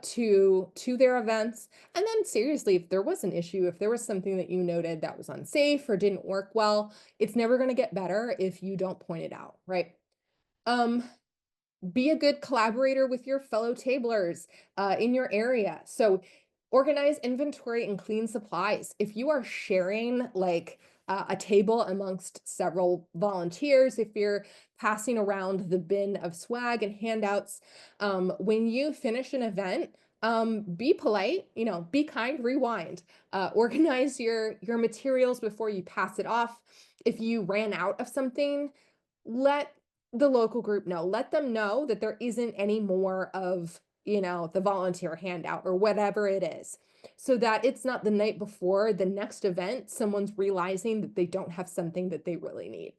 to their events. And then seriously, if there was an issue, if there was something that you noted that was unsafe or didn't work well, it's never going to get better if you don't point it out, right? um be a good collaborator with your fellow tablers in your area. So organize inventory and clean supplies. If you are sharing like a table amongst several volunteers, if you're passing around the bin of swag and handouts, when you finish an event, be polite, be kind, rewind, organize your materials before you pass it off. If you ran out of something, let the local group know. Let them know that there isn't any more of, the volunteer handout or whatever it is, so that it's not the night before the next event, someone's realizing that they don't have something that they really need.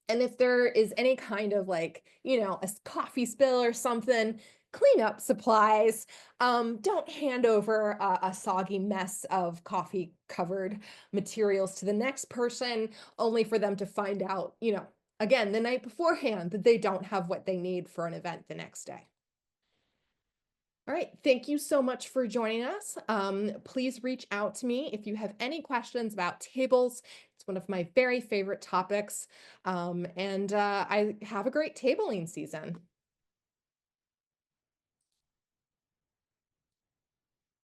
And if there is any kind of like, a coffee spill or something, clean up supplies. Don't hand over a soggy mess of coffee covered materials to the next person, only for them to find out, again, the night beforehand that they don't have what they need for an event the next day. All right, thank you so much for joining us. Please reach out to me if you have any questions about tables. It's one of my very favorite topics. And I have a great tabling season.